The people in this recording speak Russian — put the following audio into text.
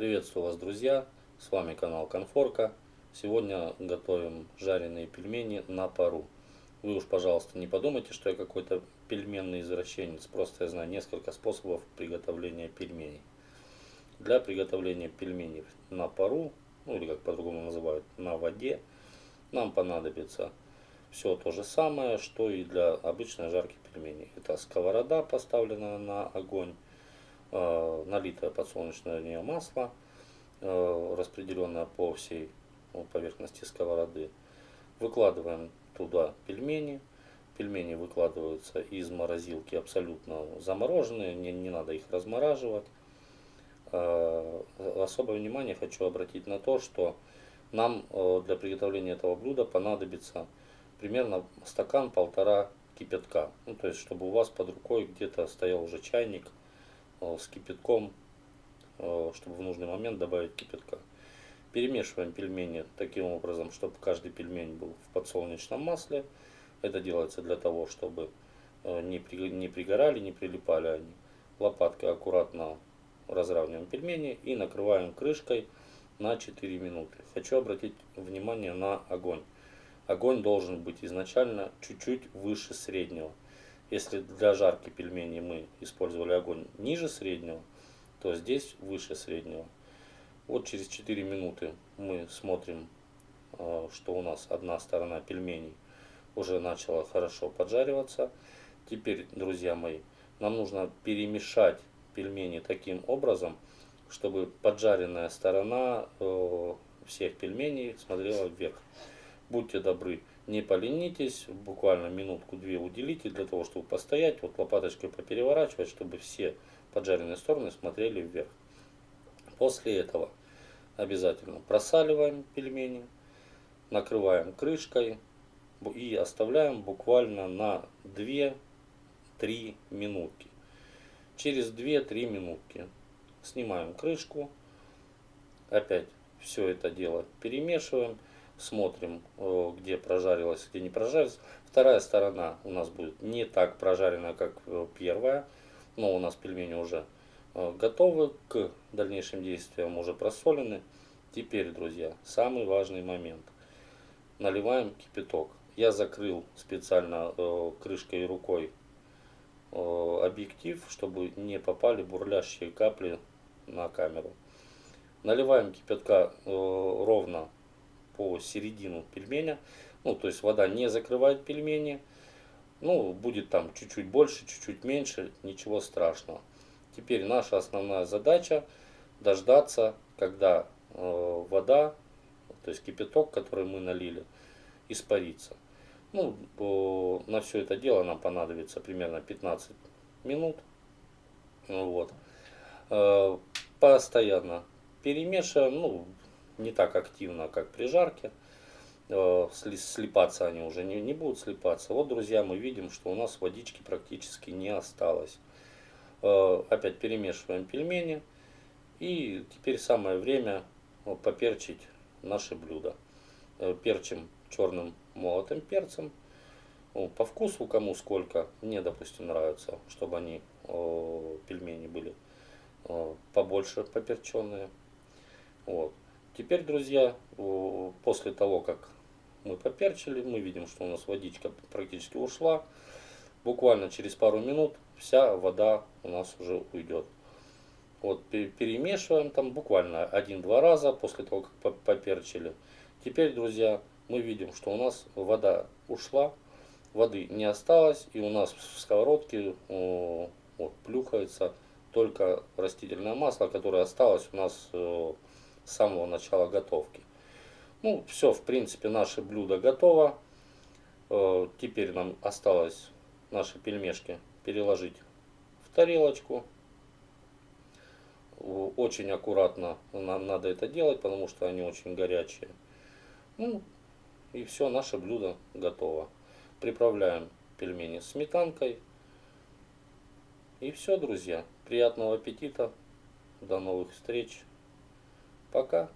Приветствую вас, друзья! С вами канал Конфорка. Сегодня готовим жареные пельмени на пару. Вы уж, пожалуйста, не подумайте, что я какой-то пельменный извращенец. Просто я знаю несколько способов приготовления пельменей. Для приготовления пельменей на пару, ну или как по-другому называют, на воде, нам понадобится все то же самое, что и для обычной жарки пельменей. Это сковорода, поставленная на огонь, налитое подсолнечное масло, распределенное по всей поверхности сковороды. Выкладываем туда пельмени. Пельмени выкладываются из морозилки абсолютно замороженные, не надо их размораживать. Особое внимание хочу обратить на то, что нам для приготовления этого блюда понадобится примерно стакан-полтора кипятка. Ну, то есть, чтобы у вас под рукой где-то стоял уже чайник с кипятком, чтобы в нужный момент добавить кипятка. Перемешиваем пельмени таким образом, чтобы каждый пельмень был в подсолнечном масле. Это делается для того, чтобы не пригорали, не прилипали они. Лопаткой аккуратно разравниваем пельмени и накрываем крышкой на 4 минуты. Хочу обратить внимание на огонь. Огонь должен быть изначально чуть-чуть выше среднего. Если для жарки пельменей мы использовали огонь ниже среднего, то здесь выше среднего. Вот через 4 минуты мы смотрим, что у нас одна сторона пельменей уже начала хорошо поджариваться. Теперь, друзья мои, нам нужно перемешать пельмени таким образом, чтобы поджаренная сторона всех пельменей смотрела вверх. Будьте добры, не поленитесь, буквально минутку-две уделите для того, чтобы постоять, вот лопаточкой попереворачивать, чтобы все поджаренные стороны смотрели вверх. После этого обязательно просаливаем пельмени, накрываем крышкой и оставляем буквально на 2-3 минутки. Через 2-3 минутки снимаем крышку, опять все это дело перемешиваем. Смотрим, где прожарилось, где не прожарилось. Вторая сторона у нас будет не так прожарена, как первая. Но у нас пельмени уже готовы к дальнейшим действиям, уже просолены. Теперь, друзья, самый важный момент. Наливаем кипяток. Я закрыл специально крышкой и рукой объектив, чтобы не попали бурлящие капли на камеру. Наливаем кипятка ровно по середину пельменя. Ну, то есть вода не закрывает пельмени. Ну, будет там чуть-чуть больше, чуть-чуть меньше, ничего страшного. Теперь наша основная задача дождаться, когда вода, то есть кипяток, который мы налили, испарится. Ну, на все это дело нам понадобится примерно 15 минут. Вот. Постоянно перемешиваем, ну, не так активно, как при жарке. Слипаться они уже не будут слипаться. Вот, друзья, мы видим, что у нас водички практически не осталось. Опять перемешиваем пельмени. И теперь самое время поперчить наши блюда. Перчим черным молотым перцем. По вкусу кому сколько. Мне, допустим, нравится, чтобы они, пельмени, были побольше поперченные. Вот. Теперь, друзья, после того, как мы поперчили, мы видим, что у нас водичка практически ушла. Буквально через пару минут вся вода у нас уже уйдет. Вот, перемешиваем там буквально 1-2 раза после того, как поперчили. Теперь, друзья, мы видим, что у нас вода ушла, воды не осталось, и у нас в сковородке вот, плюхается только растительное масло, которое осталось у нас с самого начала готовки. Ну, все, в принципе, наше блюдо готово. Теперь нам осталось наши пельмешки переложить в тарелочку. Очень аккуратно надо это делать, потому что они очень горячие. Ну, и все, наше блюдо готово. Приправляем пельмени сметанкой. И все, друзья. Приятного аппетита. До новых встреч. Пока.